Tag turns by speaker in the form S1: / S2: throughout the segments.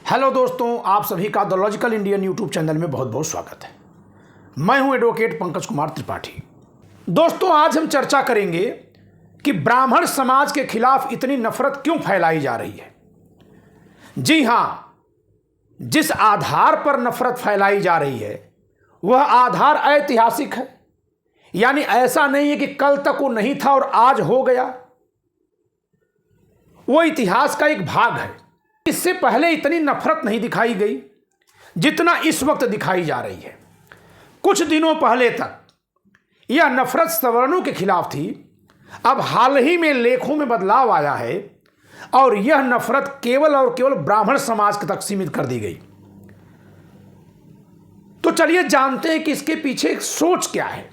S1: Hello दोस्तों, आप सभी का the logical Indian YouTube channel में बहुत बहुत स्वागत है। मैं हूं एडवोकेट पंकज कुमार त्रिपाठी। दोस्तों, आज हम चर्चा करेंगे कि ब्राह्मण समाज के खिलाफ इतनी नफरत क्यों फैलाई जा रही है। जी हां, जिस आधार पर नफरत फैलाई जा रही है वह आधार ऐतिहासिक है। यानी ऐसा नहीं है कि कल तक वो नहीं था और आज हो गया। वो इतिहास का एक भाग है। इससे पहले इतनी नफरत नहीं दिखाई गई जितना इस वक्त दिखाई जा रही है। कुछ दिनों पहले तक यह नफरत सवर्णों के खिलाफ थी। अब हाल ही में लेखों में बदलाव आया है और यह नफरत केवल और केवल ब्राह्मण समाज तक सीमित कर दी गई। तो चलिए जानते हैं कि इसके पीछे एक सोच क्या है।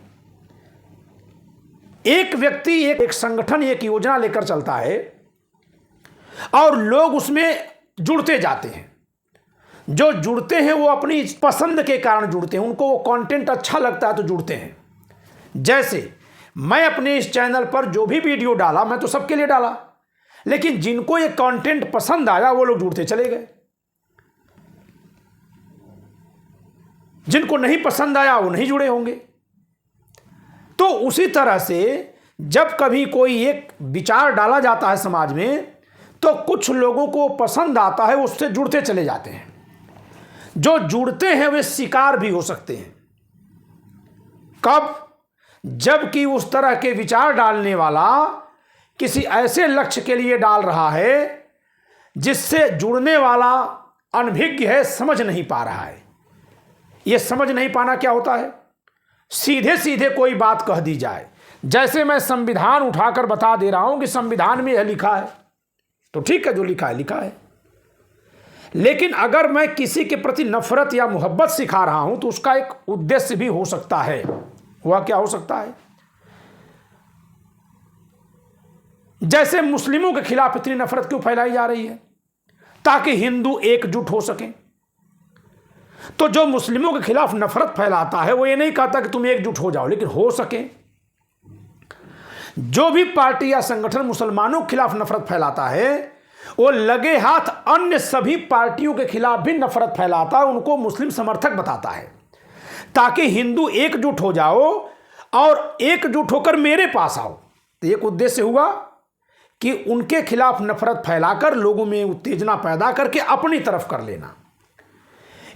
S1: एक व्यक्ति एक संगठन, एक योजना लेकर चलता है और लोग उसमें जुड़ते जाते हैं। जो जुड़ते हैं वो अपनी पसंद के कारण जुड़ते हैं, उनको वो कंटेंट अच्छा लगता है तो जुड़ते हैं। जैसे मैं अपने इस चैनल पर जो भी वीडियो डाला, मैं तो सबके लिए डाला, लेकिन जिनको ये कंटेंट पसंद आया वो लोग जुड़ते चले गए। जिनको नहीं पसंद आया वो नहीं जुड़े होंगे। तो उसी तरह से जब कभी कोई एक विचार डाला जाता है समाज में तो कुछ लोगों को पसंद आता है, उससे जुड़ते चले जाते हैं। जो जुड़ते हैं वे शिकार भी हो सकते हैं। कब? जबकि उस तरह के विचार डालने वाला किसी ऐसे लक्ष्य के लिए डाल रहा है जिससे जुड़ने वाला अनभिज्ञ है, समझ नहीं पा रहा है। यह समझ नहीं पाना क्या होता है? सीधे सीधे कोई बात कह दी जाए। जैसे मैं संविधान उठाकर बता दे रहा हूं कि संविधान में यह लिखा है, तो ठीक है, जो लिखा है लिखा है। लेकिन अगर मैं किसी के प्रति नफरत या मोहब्बत सिखा रहा हूं तो उसका एक उद्देश्य भी हो सकता है। वह क्या हो सकता है? जैसे मुस्लिमों के खिलाफ इतनी नफरत क्यों फैलाई जा रही है? ताकि हिंदू एकजुट हो सकें। तो जो मुस्लिमों के खिलाफ नफरत फैलाता है वो ये नहीं कहता कि तुम एकजुट हो जाओ, लेकिन हो सके। जो भी पार्टी या संगठन मुसलमानों के खिलाफ नफरत फैलाता है वो लगे हाथ अन्य सभी पार्टियों के खिलाफ भी नफरत फैलाता है, उनको मुस्लिम समर्थक बताता है, ताकि हिंदू एकजुट हो जाओ और एकजुट होकर मेरे पास आओ। तो एक उद्देश्य हुआ कि उनके खिलाफ नफरत फैलाकर लोगों में उत्तेजना पैदा करके अपनी तरफ कर लेना।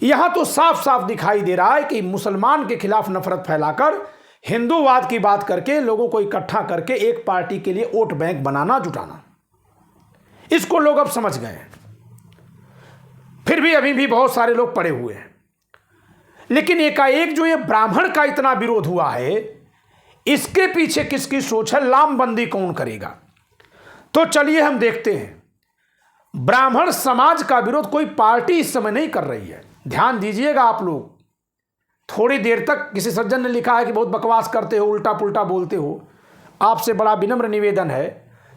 S1: यहां तो साफ साफ दिखाई दे रहा है कि मुसलमान के खिलाफ नफरत फैलाकर हिंदूवाद की बात करके लोगों को इकट्ठा करके एक पार्टी के लिए वोट बैंक बनाना, जुटाना, इसको लोग अब समझ गए हैं। फिर भी अभी भी बहुत सारे लोग पड़े हुए हैं। लेकिन एकाएक जो ये ब्राह्मण का इतना विरोध हुआ है, इसके पीछे किसकी सोच है? लामबंदी कौन करेगा? तो चलिए हम देखते हैं। ब्राह्मण समाज का विरोध कोई पार्टी इस समय नहीं कर रही है। ध्यान दीजिएगा आप लोग। थोड़ी देर तक किसी सज्जन ने लिखा है कि बहुत बकवास करते हो, उल्टा पुल्टा बोलते हो। आपसे बड़ा विनम्र निवेदन है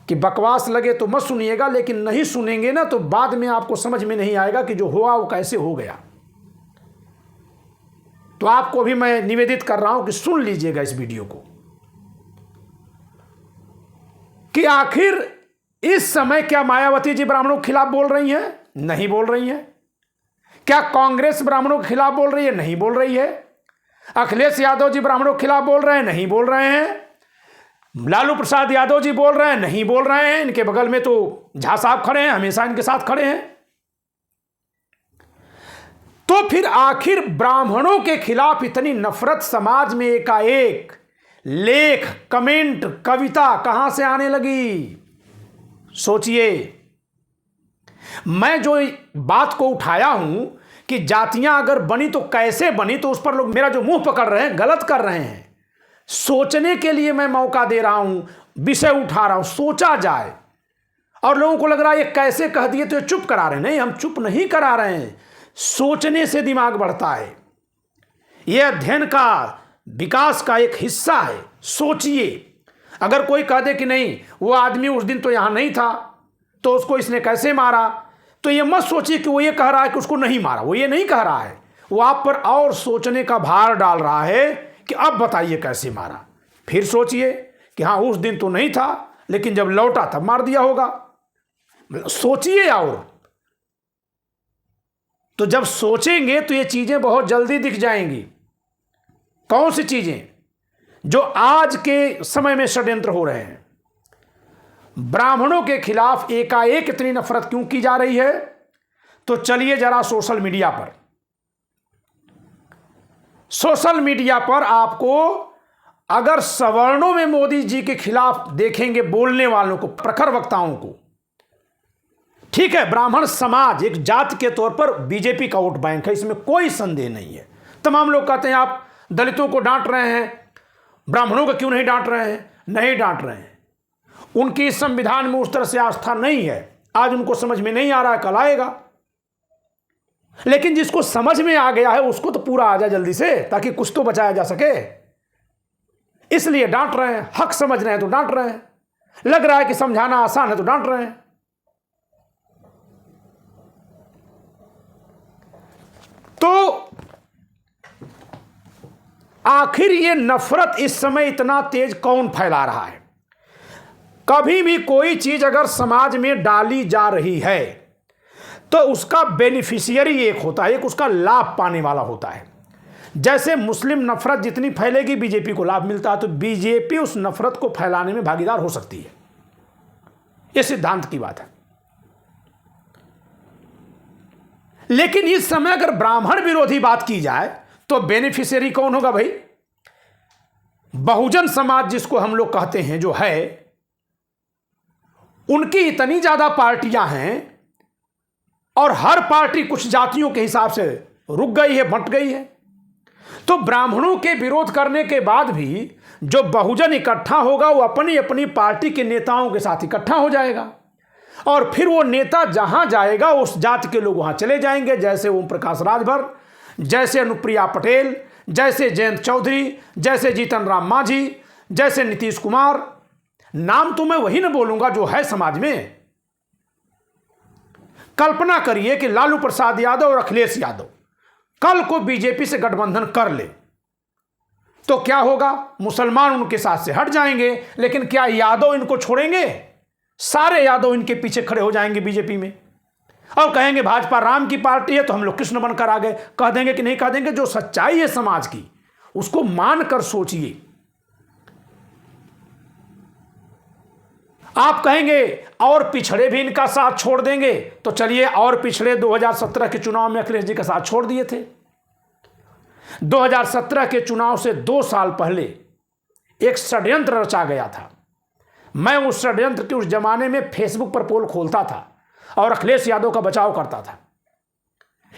S1: कि बकवास लगे तो मत सुनिएगा, लेकिन नहीं सुनेंगे ना तो बाद में आपको समझ में नहीं आएगा कि जो हुआ वो कैसे हो गया। तो आपको भी मैं निवेदित कर रहा हूं कि सुन लीजिएगा इस वीडियो को कि आखिर इस समय क्या मायावती जी ब्राह्मणों के खिलाफ बोल रही हैं? नहीं बोल रही हैं। क्या कांग्रेस ब्राह्मणों के खिलाफ बोल रही है? नहीं बोल रही है। अखिलेश यादव जी ब्राह्मणों के खिलाफ बोल रहे हैं? नहीं बोल रहे हैं। लालू प्रसाद यादव जी बोल रहे हैं? नहीं बोल रहे हैं। इनके बगल में तो झा साहब खड़े हैं, हमेशा इनके साथ खड़े हैं। तो फिर आखिर ब्राह्मणों के खिलाफ इतनी नफरत समाज में एकाएक लेख, कमेंट, कविता कहां से आने लगी? सोचिए। मैं जो बात को उठाया हूं कि जातियां अगर बनी तो कैसे बनी, तो उस पर लोग मेरा जो मुंह पकड़ रहे हैं, गलत कर रहे हैं। सोचने के लिए मैं मौका दे रहा हूं, विषय उठा रहा हूं, सोचा जाए। और लोगों को लग रहा है ये कैसे कह दिए तो ये चुप करा रहे हैं। नहीं, हम चुप नहीं करा रहे हैं। सोचने से दिमाग बढ़ता है। यह अध्ययन का, विकास का एक हिस्सा है। सोचिए। अगर कोई कह दे कि नहीं वो आदमी उस दिन तो यहां नहीं था तो उसको इसने कैसे मारा, तो ये मत सोचिए कि वो ये कह रहा है कि उसको नहीं मारा। वो ये नहीं कह रहा है, वो आप पर और सोचने का भार डाल रहा है कि अब बताइए कैसे मारा। फिर सोचिए कि हाँ उस दिन तो नहीं था लेकिन जब लौटा तब मार दिया होगा। सोचिए। और तो जब सोचेंगे तो ये चीजें बहुत जल्दी दिख जाएंगी। कौन सी चीजें? जो आज के समय में षड्यंत्र हो रहे हैं। ब्राह्मणों के खिलाफ एकाएक इतनी नफरत क्यों की जा रही है? तो चलिए जरा सोशल मीडिया पर आपको अगर सवर्णों में मोदी जी के खिलाफ देखेंगे बोलने वालों को, प्रखर वक्ताओं को, ठीक है, ब्राह्मण समाज एक जाति के तौर पर बीजेपी का वोट बैंक है, इसमें कोई संदेह नहीं है। तमाम लोग कहते हैं आप दलितों को डांट रहे हैं, ब्राह्मणों को क्यों नहीं डांट रहे हैं? नहीं डांट रहे हैं। उनकी संविधान में उस तरह से आस्था नहीं है। आज उनको समझ में नहीं आ रहा है, कल आएगा। लेकिन जिसको समझ में आ गया है उसको तो पूरा आ जाए जल्दी से, ताकि कुछ तो बचाया जा सके। इसलिए डांट रहे हैं। हक समझ रहे हैं तो डांट रहे हैं। लग रहा है कि समझाना आसान है तो डांट रहे हैं। तो आखिर ये नफरत इस समय इतना तेज कौन फैला रहा है? कभी भी कोई चीज अगर समाज में डाली जा रही है तो उसका बेनिफिशियरी एक होता है, एक उसका लाभ पाने वाला होता है। जैसे मुस्लिम नफरत जितनी फैलेगी बीजेपी को लाभ मिलता है, तो बीजेपी उस नफरत को फैलाने में भागीदार हो सकती है। यह सिद्धांत की बात है। लेकिन इस समय अगर ब्राह्मण विरोधी बात की जाए तो बेनिफिशियरी कौन होगा भाई? बहुजन समाज जिसको हम लोग कहते हैं जो है, उनकी इतनी ज्यादा पार्टियां हैं और हर पार्टी कुछ जातियों के हिसाब से रुक गई है, बंट गई है। तो ब्राह्मणों के विरोध करने के बाद भी जो बहुजन इकट्ठा होगा वो अपनी अपनी पार्टी के नेताओं के साथ इकट्ठा हो जाएगा और फिर वो नेता जहां जाएगा उस जाति के लोग वहां चले जाएंगे। जैसे ओम प्रकाश राजभर, जैसे अनुप्रिया पटेल, जैसे जयंत चौधरी, जैसे जीतन राम मांझी, जैसे नीतीश कुमार। नाम तो मैं वही ना बोलूंगा जो है समाज में। कल्पना करिए कि लालू प्रसाद यादव और अखिलेश यादव कल को बीजेपी से गठबंधन कर ले तो क्या होगा? मुसलमान उनके साथ से हट जाएंगे, लेकिन क्या यादव इनको छोड़ेंगे? सारे यादव इनके पीछे खड़े हो जाएंगे बीजेपी में और कहेंगे भाजपा राम की पार्टी है तो हम लोग कृष्ण बनकर आ गए। कह देंगे कि नहीं कह देंगे? जो सच्चाई है समाज की उसको मानकर सोचिए। आप कहेंगे और पिछड़े भी इनका साथ छोड़ देंगे, तो चलिए और पिछड़े 2017 के चुनाव में अखिलेश जी का साथ छोड़ दिए थे। 2017 के चुनाव से 2 साल पहले एक षड्यंत्र रचा गया था। मैं उस षड्यंत्र के उस जमाने में फेसबुक पर पोल खोलता था और अखिलेश यादव का बचाव करता था।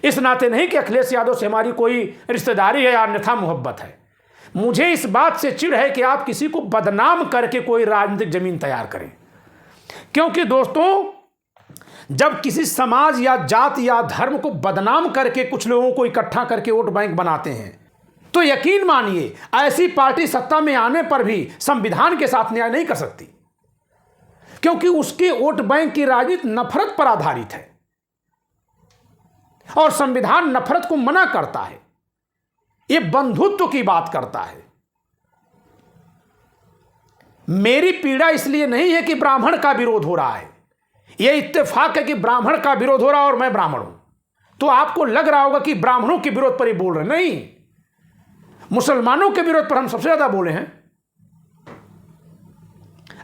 S1: इस नाते नहीं कि अखिलेश यादव से हमारी कोई रिश्तेदारी है या अन्यथा मोहब्बत है। मुझे इस बात से चिढ़ है कि आप किसी को बदनाम करके कोई राजनीतिक जमीन तैयार करें। क्योंकि दोस्तों, जब किसी समाज या जाति या धर्म को बदनाम करके कुछ लोगों को इकट्ठा करके वोट बैंक बनाते हैं तो यकीन मानिए ऐसी पार्टी सत्ता में आने पर भी संविधान के साथ न्याय नहीं कर सकती, क्योंकि उसके वोट बैंक की राजनीति नफरत पर आधारित है और संविधान नफरत को मना करता है। यह बंधुत्व की बात करता है। मेरी पीड़ा इसलिए नहीं है कि ब्राह्मण का विरोध हो रहा है, यह इत्तेफाक है कि ब्राह्मण का विरोध हो रहा है और मैं ब्राह्मण हूं। तो आपको लग रहा होगा कि ब्राह्मणों के विरोध पर ही बोल रहे, नहीं, मुसलमानों के विरोध पर हम सबसे ज्यादा बोले हैं।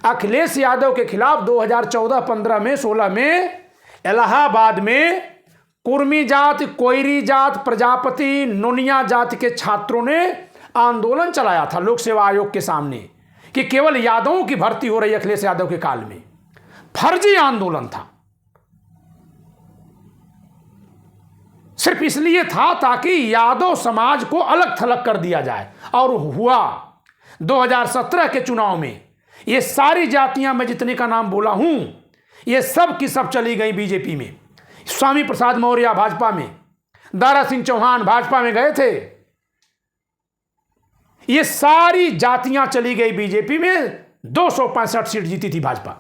S1: अखिलेश यादव के खिलाफ 2014, 15 में, 16 में इलाहाबाद में कुर्मी जात, कोयरी जात, प्रजापति, नोनिया जाति के छात्रों ने आंदोलन चलाया था लोक सेवा आयोग के सामने कि केवल यादवों की भर्ती हो रही है अखिलेश यादव के काल में। फर्जी आंदोलन था, सिर्फ इसलिए था ताकि यादव समाज को अलग थलग कर दिया जाए। और हुआ 2017 के चुनाव में ये सारी जातियां, मैं जितने का नाम बोला हूं, ये सब की सब चली गई बीजेपी में। स्वामी प्रसाद मौर्य भाजपा में, दारा सिंह चौहान भाजपा में गए थे, ये सारी जातियां चली गई बीजेपी में। 265 सीट जीती थी भाजपा,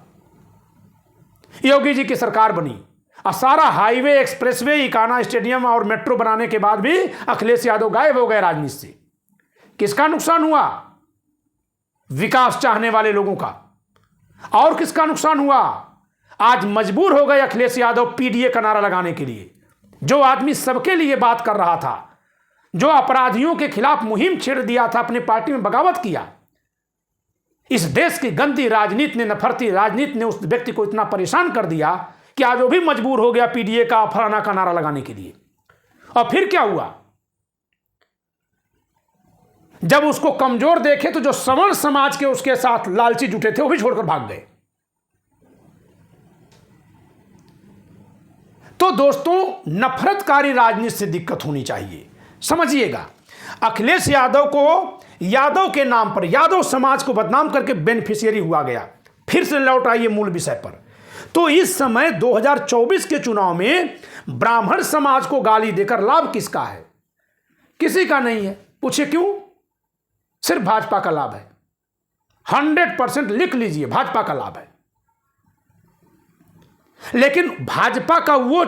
S1: योगी जी की सरकार बनी और सारा हाईवे, एक्सप्रेसवे, इकाना स्टेडियम और मेट्रो बनाने के बाद भी अखिलेश यादव गायब हो गए राजनीति से। किसका नुकसान हुआ? विकास चाहने वाले लोगों का। और किसका नुकसान हुआ? आज मजबूर हो गए अखिलेश यादव पीडीए का नारा लगाने के लिए। जो आदमी सबके लिए बात कर रहा था, जो अपराधियों के खिलाफ मुहिम छेड़ दिया था, अपनी पार्टी में बगावत किया, इस देश की गंदी राजनीति ने, नफरती राजनीति ने उस व्यक्ति को इतना परेशान कर दिया कि आज वो भी मजबूर हो गया पीडीए का, फलाना का नारा लगाने के लिए। और फिर क्या हुआ, जब उसको कमजोर देखे तो जो सवर्ण समाज के उसके साथ लालची जुटे थे वो भी छोड़कर भाग गए। तो दोस्तों, नफरतकारी राजनीति से दिक्कत होनी चाहिए, समझिएगा। अखिलेश यादव को यादव के नाम पर, यादव समाज को बदनाम करके बेनिफिशियरी हुआ गया। फिर से लौट आइए मूल विषय पर। तो इस समय 2024 के चुनाव में ब्राह्मण समाज को गाली देकर लाभ किसका है? किसी का नहीं है। पूछे क्यों? सिर्फ भाजपा का लाभ है। 100% लिख लीजिए, भाजपा का लाभ है। लेकिन भाजपा का वो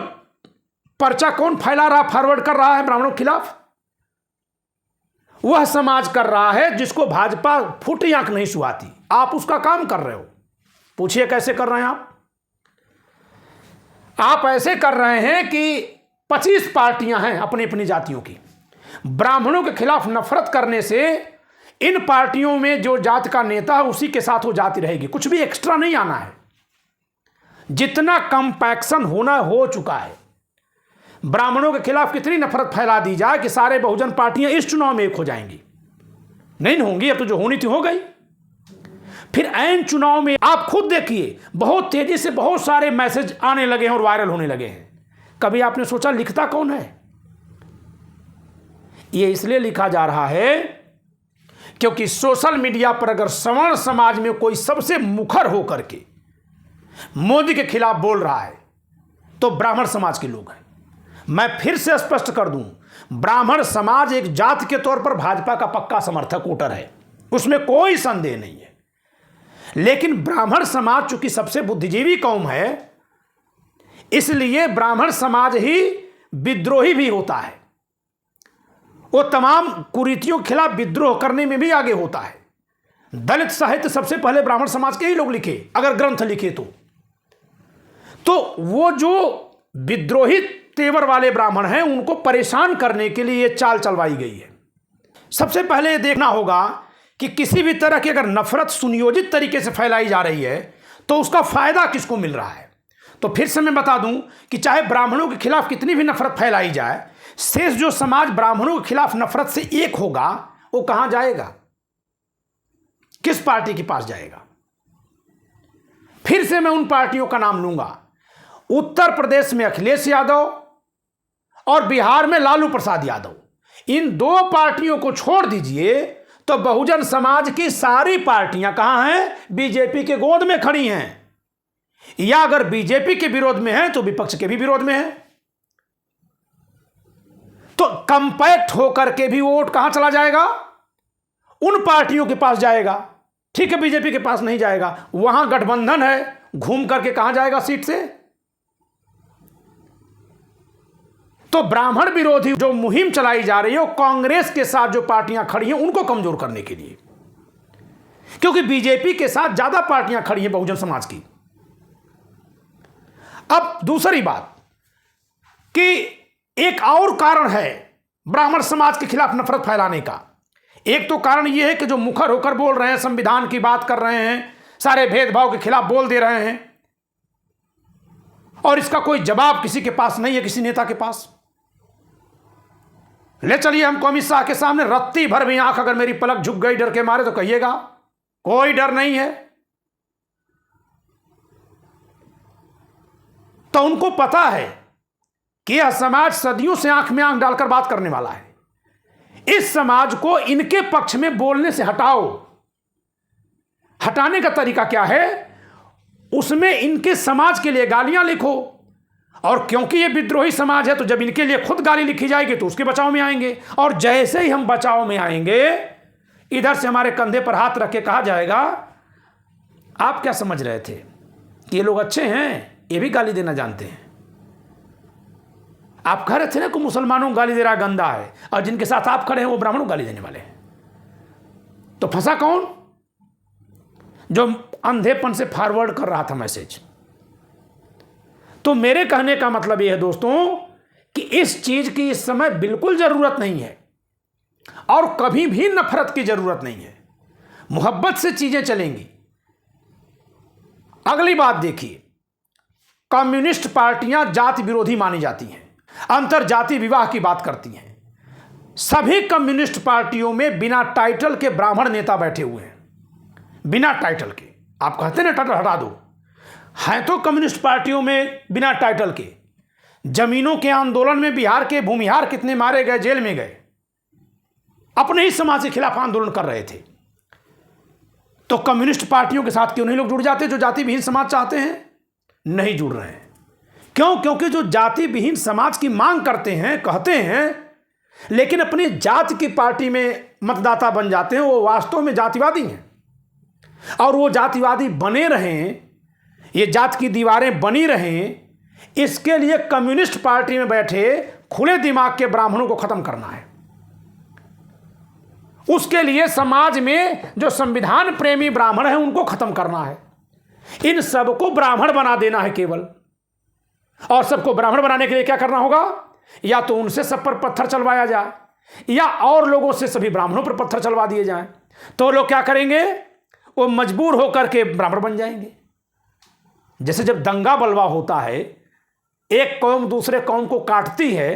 S1: पर्चा कौन फैला रहा, फॉरवर्ड कर रहा है ब्राह्मणों के खिलाफ? वह समाज कर रहा है जिसको भाजपा फूटी आंख नहीं सुहाती। आप उसका काम कर रहे हो। पूछिए कैसे कर रहे हैं आप ऐसे कर रहे हैं कि 25 पार्टियां हैं अपनी अपनी जातियों की। ब्राह्मणों के खिलाफ नफरत करने से इन पार्टियों में जो जात का नेता है उसी के साथ वो जाति रहेगी, कुछ भी एक्स्ट्रा नहीं आना है। जितना कंपैक्शन होना हो चुका है। ब्राह्मणों के खिलाफ कितनी नफरत फैला दी जाए कि सारे बहुजन पार्टियां इस चुनाव में एक हो जाएंगी। नहीं होंगी, अब तो जो होनी थी हो गई। फिर ऐन चुनाव में आप खुद देखिए, बहुत तेजी से बहुत सारे मैसेज आने लगे हैं और वायरल होने लगे हैं। कभी आपने सोचा लिखता कौन है? ये इसलिए लिखा जा रहा है क्योंकि सोशल मीडिया पर अगर सवर्ण समाज में कोई सबसे मुखर होकर के मोदी के खिलाफ बोल रहा है तो ब्राह्मण समाज के लोग हैं। मैं फिर से स्पष्ट कर दूं, ब्राह्मण समाज एक जाति के तौर पर भाजपा का पक्का समर्थक वोटर है, उसमें कोई संदेह नहीं है। लेकिन ब्राह्मण समाज चूंकि सबसे बुद्धिजीवी कौम है, इसलिए ब्राह्मण समाज ही विद्रोही भी होता है। वो तमाम कुरीतियों के खिलाफ विद्रोह करने में भी आगे होता है। दलित साहित्य सबसे पहले ब्राह्मण समाज के ही लोग लिखे, अगर ग्रंथ लिखे तो वो जो विद्रोही तेवर वाले ब्राह्मण हैं उनको परेशान करने के लिए ये चाल चलवाई गई है। सबसे पहले ये देखना होगा कि किसी भी तरह की अगर नफरत सुनियोजित तरीके से फैलाई जा रही है तो उसका फायदा किसको मिल रहा है। तो फिर से मैं बता दूं कि चाहे ब्राह्मणों के खिलाफ कितनी भी नफरत फैलाई जाए, शेष जो समाज ब्राह्मणों के खिलाफ नफरत से एक होगा वो कहां जाएगा, किस पार्टी के पास जाएगा? फिर से मैं उन पार्टियों का नाम लूंगा। उत्तर प्रदेश में अखिलेश यादव और बिहार में लालू प्रसाद यादव। इन दो पार्टियों को छोड़ दीजिए तो बहुजन समाज की सारी पार्टियां कहां हैं? बीजेपी के गोद में खड़ी हैं, या अगर बीजेपी के विरोध में है तो विपक्ष के भी विरोध में है। तो कंपैक्ट होकर के भी वोट कहां चला जाएगा? उन पार्टियों के पास जाएगा। ठीक है, बीजेपी के पास नहीं जाएगा, वहां गठबंधन है, घूम करके कहां जाएगा सीट से? तो ब्राह्मण विरोधी जो मुहिम चलाई जा रही है वो कांग्रेस के साथ जो पार्टियां खड़ी हैं उनको कमजोर करने के लिए, क्योंकि बीजेपी के साथ ज्यादा पार्टियां खड़ी हैं बहुजन समाज की। अब दूसरी बात कि एक और कारण है ब्राह्मण समाज के खिलाफ नफरत फैलाने का। एक तो कारण यह है कि जो मुखर होकर बोल रहे हैं, संविधान की बात कर रहे हैं, सारे भेदभाव के खिलाफ बोल दे रहे हैं, और इसका कोई जवाब किसी के पास नहीं है, किसी नेता के पास। ले चलिए हम अमित शाह के सामने, रत्ती भर भी आंख अगर मेरी पलक झुक गई डर के मारे तो कहिएगा, कोई डर नहीं है। तो उनको पता है कि यह समाज सदियों से आंख में आंख डालकर बात करने वाला है। इस समाज को इनके पक्ष में बोलने से हटाओ। हटाने का तरीका क्या है? उसमें इनके समाज के लिए गालियां लिखो, और क्योंकि ये विद्रोही समाज है तो जब इनके लिए खुद गाली लिखी जाएगी तो उसके बचाव में आएंगे, और जैसे ही हम बचाव में आएंगे इधर से हमारे कंधे पर हाथ रख के कहा जाएगा आप क्या समझ रहे थे कि ये लोग अच्छे हैं, ये भी गाली देना जानते हैं। आप कह रहे थे ना कि मुसलमानों को गाली दे रहा गंदा है, और जिनके साथ आप खड़े हैं वो ब्राह्मणों को गाली देने वाले हैं। तो फंसा कौन? जो अंधेपन से फॉरवर्ड कर रहा था मैसेज। तो मेरे कहने का मतलब यह है दोस्तों कि इस चीज की इस समय बिल्कुल जरूरत नहीं है और कभी भी नफरत की जरूरत नहीं है। मोहब्बत से चीजें चलेंगी। अगली बात देखिए, कम्युनिस्ट पार्टियां जाति विरोधी मानी जाती हैं, अंतर जाति विवाह की बात करती हैं। सभी कम्युनिस्ट पार्टियों में बिना टाइटल के ब्राह्मण नेता बैठे हुए हैं, बिना टाइटल के। आप कहते हैं ना टाइटल हटा दो, हैं तो कम्युनिस्ट पार्टियों में बिना टाइटल के। जमीनों के आंदोलन में बिहार के भूमिहार कितने मारे गए, जेल में गए, अपने ही समाज के खिलाफ आंदोलन कर रहे थे। तो कम्युनिस्ट पार्टियों के साथ क्यों नहीं लोग जुड़ जाते जो जाति विहीन समाज चाहते हैं? नहीं जुड़ रहे हैं। क्यों? क्योंकि जो जाति विहीन समाज की मांग करते हैं, कहते हैं, लेकिन अपनी जाति की पार्टी में मतदाता बन जाते हैं, वो वास्तव में जातिवादी हैं। और वो जातिवादी बने रहें, ये जाति की दीवारें बनी रहें, इसके लिए कम्युनिस्ट पार्टी में बैठे खुले दिमाग के ब्राह्मणों को खत्म करना है। उसके लिए समाज में जो संविधान प्रेमी ब्राह्मण हैं उनको खत्म करना है। इन सबको ब्राह्मण बना देना है केवल। और सबको ब्राह्मण बनाने के लिए क्या करना होगा? या तो उनसे सब पर पत्थर चलवाया जाए, या और लोगों से सभी ब्राह्मणों पर पत्थर चलवा दिए जाएं। तो लोग क्या करेंगे? वो मजबूर होकर के ब्राह्मण बन जाएंगे। जैसे जब दंगा बलवा होता है, एक कौम दूसरे कौम को काटती है,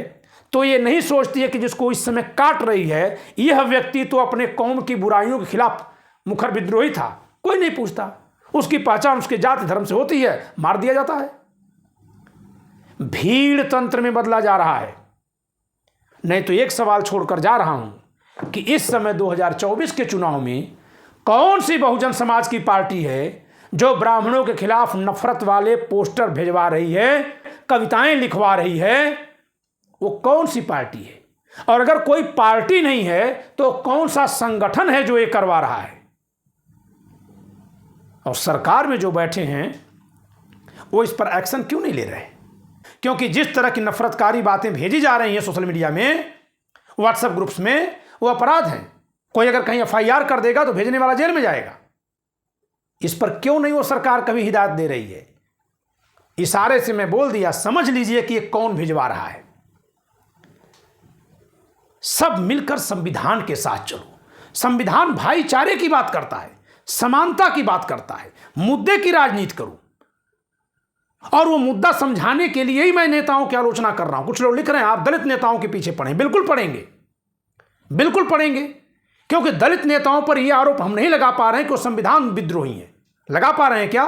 S1: तो ये नहीं सोचती है कि जिसको इस समय काट रही है यह व्यक्ति तो अपने कौम की बुराइयों के खिलाफ मुखर विद्रोही था। कोई नहीं पूछता, उसकी पहचान उसके जाति धर्म से होती है, मार दिया जाता है। भीड़ तंत्र में बदला जा रहा है। नहीं तो एक सवाल छोड़कर जा रहा हूं कि इस समय 2024 के चुनाव में कौन सी बहुजन समाज की पार्टी है जो ब्राह्मणों के खिलाफ नफरत वाले पोस्टर भेजवा रही है, कविताएं लिखवा रही है? वो कौन सी पार्टी है? और अगर कोई पार्टी नहीं है तो कौन सा संगठन है जो ये करवा रहा है? और सरकार में जो बैठे हैं वो इस पर एक्शन क्यों नहीं ले रहे? क्योंकि जिस तरह की नफरतकारी बातें भेजी जा रही हैं सोशल मीडिया में, व्हाट्सएप ग्रुप्स में, वो अपराध हैं। कोई अगर कहीं एफआईआर कर देगा तो भेजने वाला जेल में जाएगा। इस पर क्यों नहीं वो सरकार कभी हिदायत दे रही है? इशारे से मैं बोल दिया, समझ लीजिए कि ये कौन भिजवा रहा है। सब मिलकर संविधान के साथ चलो। संविधान भाईचारे की बात करता है, समानता की बात करता है, मुद्दे की राजनीति करो। और वो मुद्दा समझाने के लिए ही मैं नेताओं की आलोचना कर रहा हूं। कुछ लोग लिख रहे हैं आप दलित नेताओं के पीछे पड़े। बिल्कुल पड़ेंगे, बिल्कुल पड़ेंगे, क्योंकि दलित नेताओं पर यह आरोप हम नहीं लगा पा रहे हैं कि वो संविधान विद्रोही है। लगा पा रहे हैं क्या?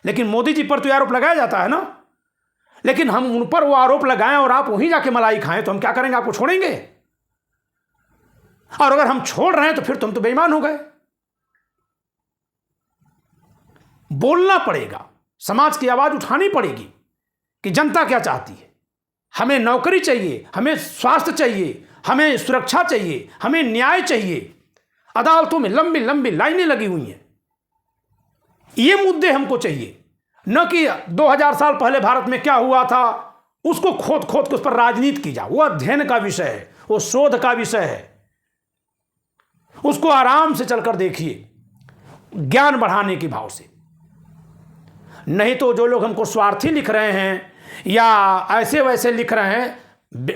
S1: लेकिन मोदी जी पर तो आरोप लगाया जाता है ना। लेकिन हम उन पर वो आरोप लगाएं और आप वहीं जाके मलाई खाएं तो हम क्या करेंगे? आपको छोड़ेंगे? और अगर हम छोड़ रहे हैं तो फिर तुम तो बेईमान हो गए। बोलना पड़ेगा, समाज की आवाज उठानी पड़ेगी कि जनता क्या चाहती है। हमें नौकरी चाहिए, हमें स्वास्थ्य चाहिए, हमें सुरक्षा चाहिए, हमें न्याय चाहिए। अदालतों में लंबी लंबी लाइनें लगी हुई हैं। ये मुद्दे हमको चाहिए, न कि 2000 साल पहले भारत में क्या हुआ था उसको खोद खोद के उस पर राजनीति की जाए। वो अध्ययन का विषय है, वो शोध का विषय है। उसको आराम से चलकर देखिए, ज्ञान बढ़ाने के भाव से। नहीं तो जो लोग हमको स्वार्थी लिख रहे हैं या ऐसे वैसे लिख रहे हैं,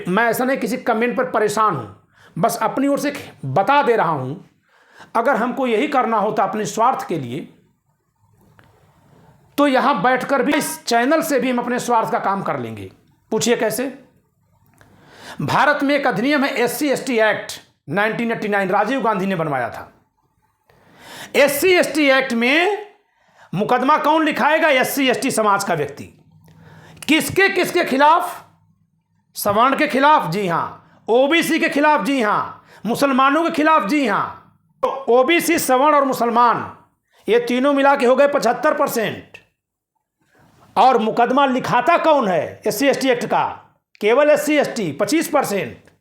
S1: मैं ऐसा नहीं किसी कमेंट पर परेशान हूं, बस अपनी ओर से बता दे रहा हूं। अगर हमको यही करना होता अपने स्वार्थ के लिए, तो यहां बैठकर भी, इस चैनल से भी हम अपने स्वार्थ का काम कर लेंगे। पूछिए कैसे? भारत में एक अधिनियम है SC/ST एक्ट 1989, राजीव गांधी ने बनवाया था। SC/ST एक्ट में मुकदमा कौन लिखाएगा? SC/ST समाज का व्यक्ति। किसके किसके खिलाफ? सवर्ण के खिलाफ, जी हां। OBC के खिलाफ, जी हां। मुसलमानों के खिलाफ, जी हां। तो OBC, सवर्ण और मुसलमान, ये तीनों मिला के हो गए 75%। और मुकदमा लिखाता कौन है SC/ST एक्ट का? केवल SC/ST 25%।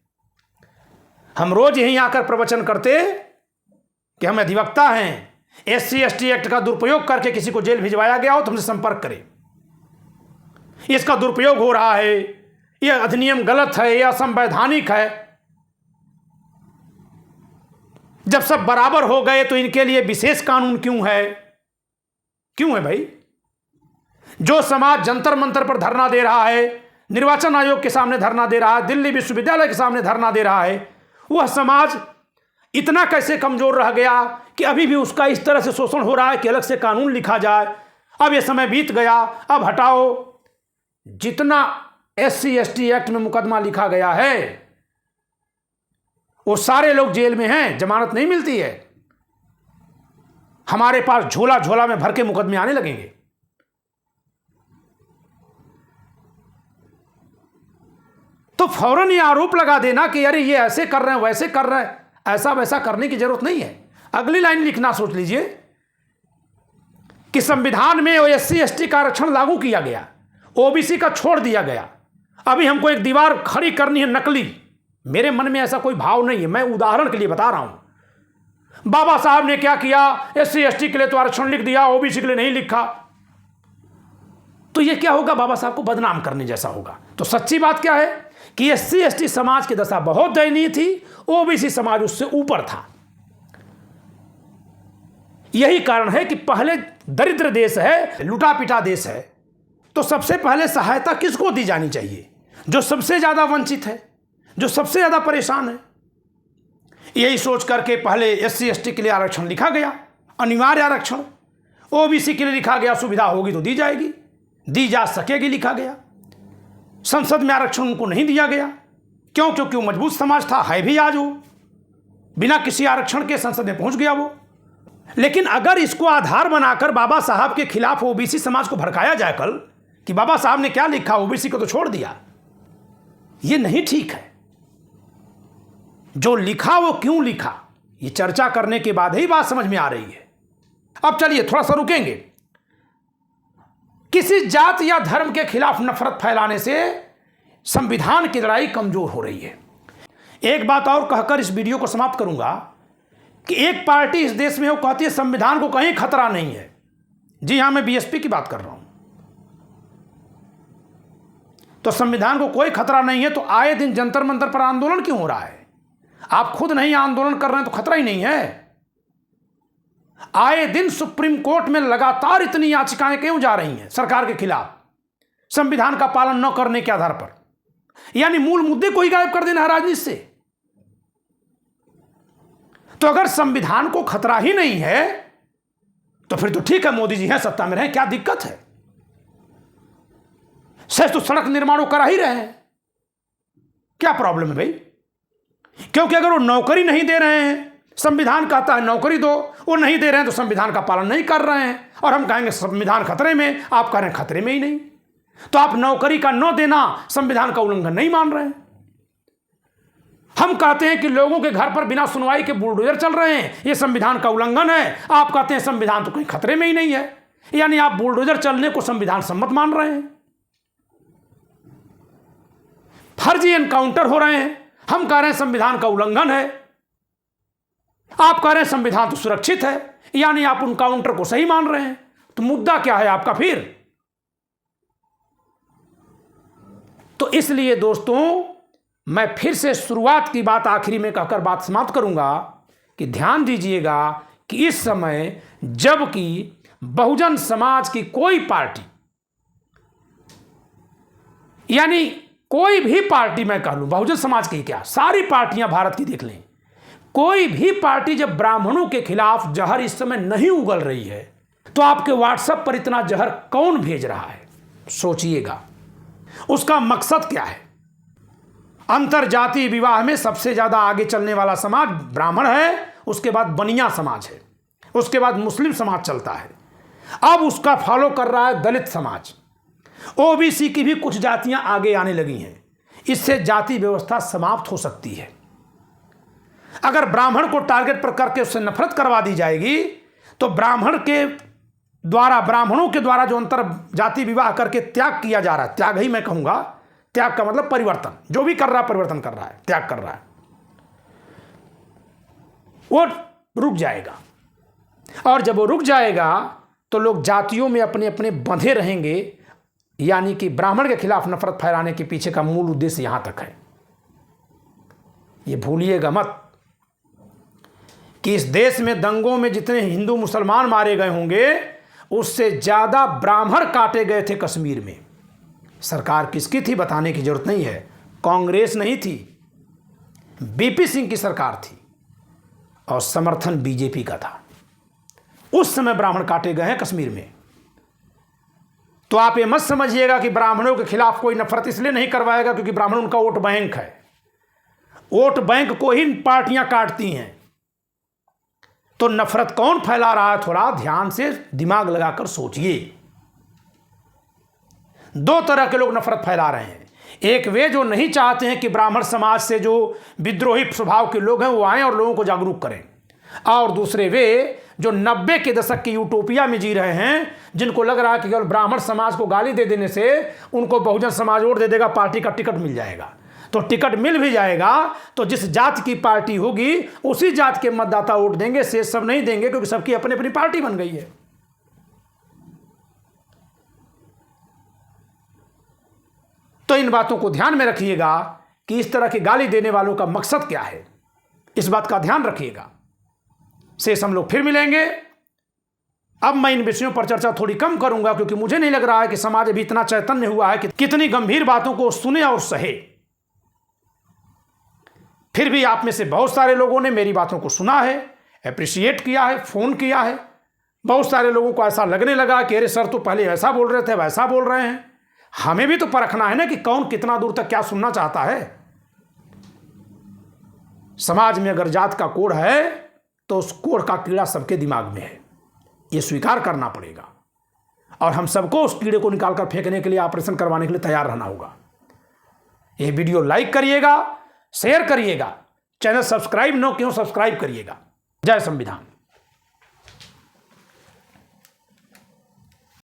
S1: हम रोज यहीं आकर प्रवचन करते कि हम अधिवक्ता हैं, SC/ST एक्ट का दुरुपयोग करके किसी को जेल भिजवाया गया हो तो हमसे संपर्क करें। इसका दुरुपयोग हो रहा है, यह अधिनियम गलत है, यह असंवैधानिक है। जब सब बराबर हो गए तो इनके लिए विशेष कानून क्यों है? क्यों है भाई? जो समाज जंतर मंतर पर धरना दे रहा है, निर्वाचन आयोग के सामने धरना दे रहा है, दिल्ली विश्वविद्यालय के सामने धरना दे रहा है, वह समाज इतना कैसे कमजोर रह गया कि अभी भी उसका इस तरह से शोषण हो रहा है कि अलग से कानून लिखा जाए। अब यह समय बीत गया, अब हटाओ। जितना SC ST एक्ट में मुकदमा लिखा गया है वो सारे लोग जेल में हैं, जमानत नहीं मिलती है। हमारे पास झोला झोला में भर के मुकदमे आने लगेंगे। तो फौरन ये आरोप लगा देना कि अरे ये ऐसे कर रहे हैं, वैसे कर रहे हैं, ऐसा वैसा करने की जरूरत नहीं है। अगली लाइन लिखना सोच लीजिए कि संविधान में SC ST का आरक्षण लागू किया गया, OBC का छोड़ दिया गया। अभी हमको एक दीवार खड़ी करनी है नकली। मेरे मन में ऐसा कोई भाव नहीं है, मैं उदाहरण के लिए बता रहा हूं। बाबा साहब ने क्या किया, SC ST के लिए तो आरक्षण लिख दिया, OBC के लिए नहीं लिखा। तो ये क्या होगा, बाबा साहब को बदनाम करने जैसा होगा। तो सच्ची बात क्या है कि SC ST समाज की दशा बहुत दयनीय थी, OBC समाज उससे ऊपर था। यही कारण है कि पहले दरिद्र देश है, लुटा पिटा देश है, तो सबसे पहले सहायता किसको दी जानी चाहिए? जो सबसे ज्यादा वंचित है, जो सबसे ज्यादा परेशान है। यही सोच करके पहले SC ST के लिए आरक्षण लिखा गया, अनिवार्य आरक्षण। OBC के लिए लिखा गया सुविधा होगी तो दी जाएगी, दी जा सकेगी, लिखा गया। संसद में आरक्षण उनको नहीं दिया गया, क्यों? क्योंकि वो मजबूत समाज था, है भी आज वो, बिना किसी आरक्षण के संसद में पहुंच गया वो। लेकिन अगर इसको आधार बनाकर बाबा साहब के खिलाफ OBC समाज को भड़काया जाए कल कि बाबा साहब ने क्या लिखा, OBC को तो छोड़ दिया, ये नहीं ठीक है। जो लिखा वो क्यों लिखा, ये चर्चा करने के बाद ही बात समझ में आ रही है। अब चलिए थोड़ा सा रुकेंगे। किसी जात या धर्म के खिलाफ नफरत फैलाने से संविधान की लड़ाई कमजोर हो रही है। एक बात और कहकर इस वीडियो को समाप्त करूंगा कि एक पार्टी इस देश में वो कहती है संविधान को कहीं खतरा नहीं है। जी हां, मैं BSP की बात कर रहा हूं। तो संविधान को कोई खतरा नहीं है तो आए दिन जंतर मंतर पर आंदोलन क्यों हो रहा है? आप खुद नहीं आंदोलन कर रहे हैं तो खतरा ही नहीं है। आए दिन सुप्रीम कोर्ट में लगातार इतनी याचिकाएं क्यों जा रही हैं सरकार के खिलाफ, संविधान का पालन न करने के आधार पर? यानी मूल मुद्दे को ही गायब कर देना है राजनीति से। तो अगर संविधान को खतरा ही नहीं है तो फिर तो ठीक है, मोदी जी हैं, सत्ता में रहें, क्या दिक्कत है? तो सड़क निर्माण करा ही रहे हैं, क्या प्रॉब्लम है भाई? क्योंकि अगर वो नौकरी नहीं दे रहे हैं, संविधान कहता है नौकरी दो, वो नहीं दे रहे हैं तो संविधान का पालन नहीं कर रहे हैं, और हम कहेंगे संविधान खतरे में, आप कह रहे हैं खतरे में ही नहीं। तो आप नौकरी का न देना संविधान का उल्लंघन नहीं मान रहे हैं। हम कहते हैं कि लोगों के घर पर बिना सुनवाई के बुलडोजर चल रहे हैं, ये संविधान का उल्लंघन है। आप कहते हैं संविधान तो कहीं खतरे में ही नहीं है, यानी आप बुलडोजर चलने को संविधान सम्मत मान रहे हैं। फर्जी एनकाउंटर हो रहे हैं, हम कह रहे हैं संविधान का उल्लंघन है। आप कह रहे हैं संविधान तो सुरक्षित है, यानी आप उन काउंटर को सही मान रहे हैं। तो मुद्दा क्या है आपका फिर? तो इसलिए दोस्तों, मैं फिर से शुरुआत की बात आखिरी में कहकर बात समाप्त करूंगा कि ध्यान दीजिएगा कि इस समय जबकि बहुजन समाज की कोई पार्टी, यानी कोई भी पार्टी, मैं कह लूं बहुजन समाज की क्या, सारी पार्टियां भारत की देख लें, कोई भी पार्टी जब ब्राह्मणों के खिलाफ जहर इस समय नहीं उगल रही है तो आपके व्हाट्सएप पर इतना जहर कौन भेज रहा है? सोचिएगा, उसका मकसद क्या है? अंतरजातीय विवाह में सबसे ज्यादा आगे चलने वाला समाज ब्राह्मण है, उसके बाद बनिया समाज है, उसके बाद मुस्लिम समाज चलता है, अब उसका फॉलो कर रहा है दलित समाज। OBC की भी कुछ जातियां आगे आने लगी हैं। इससे जाति व्यवस्था समाप्त हो सकती है। अगर ब्राह्मण को टारगेट पर करके उससे नफरत करवा दी जाएगी तो ब्राह्मणों के द्वारा जो अंतर जाति विवाह करके त्याग किया जा रहा है, त्याग ही मैं कहूंगा, त्याग का मतलब परिवर्तन, जो भी कर रहा है परिवर्तन कर रहा है, त्याग कर रहा है, वो रुक जाएगा। और जब वो रुक जाएगा तो लोग जातियों में अपने अपने बंधे रहेंगे। यानी कि ब्राह्मण के खिलाफ नफरत फैलाने के पीछे का मूल उद्देश्य यहां तक है। ये भूलिएगा मत कि इस देश में दंगों में जितने हिंदू मुसलमान मारे गए होंगे उससे ज्यादा ब्राह्मण काटे गए थे कश्मीर में। सरकार किसकी थी बताने की जरूरत नहीं है। कांग्रेस नहीं थी, बीपी सिंह की सरकार थी और समर्थन बीजेपी का था। उस समय ब्राह्मण काटे गए हैं कश्मीर में। तो आप ये मत समझिएगा कि ब्राह्मणों के खिलाफ कोई नफरत इसलिए नहीं करवाएगा क्योंकि ब्राह्मण उनका वोट बैंक है। वोट बैंक को ही पार्टियां काटती हैं। तो नफरत कौन फैला रहा है, थोड़ा ध्यान से दिमाग लगाकर सोचिए। दो तरह के लोग नफरत फैला रहे हैं। एक वे जो नहीं चाहते हैं कि ब्राह्मण समाज से जो विद्रोही स्वभाव के लोग हैं वो आए और लोगों को जागरूक करें, और दूसरे वे जो 90 के दशक की यूटोपिया में जी रहे हैं, जिनको लग रहा है कि केवल ब्राह्मण समाज को गाली दे देने से उनको बहुजन समाज वोट दे देगा, पार्टी का टिकट मिल जाएगा। तो टिकट मिल भी जाएगा तो जिस जात की पार्टी होगी उसी जात के मतदाता वोट देंगे, शेष सब नहीं देंगे, क्योंकि सबकी अपनी अपनी पार्टी बन गई है। तो इन बातों को ध्यान में रखिएगा कि इस तरह की गाली देने वालों का मकसद क्या है, इस बात का ध्यान रखिएगा। शेष हम लोग फिर मिलेंगे। अब मैं इन विषयों पर चर्चा थोड़ी कम करूंगा क्योंकि मुझे नहीं लग रहा है कि समाज अभी इतना चैतन्य हुआ है कि कितनी गंभीर बातों को सुने और सहे। फिर भी आप में से बहुत सारे लोगों ने मेरी बातों को सुना है, अप्रिशिएट किया है, फोन किया है। बहुत सारे लोगों को ऐसा लगने लगा कि अरे सर तो पहले ऐसा बोल रहे थे, वैसा बोल रहे हैं। हमें भी तो परखना है ना कि कौन कितना दूर तक क्या सुनना चाहता है। समाज में अगर जात का कोड है तो उस कोड का कीड़ा सबके दिमाग में है, ये स्वीकार करना पड़ेगा। और हम सबको उस कीड़े को निकालकर फेंकने के लिए, ऑपरेशन करवाने के लिए तैयार रहना होगा। ये वीडियो लाइक करिएगा, शेयर करिएगा, चैनल सब्सक्राइब न क्यों सब्सक्राइब करिएगा। जय संविधान।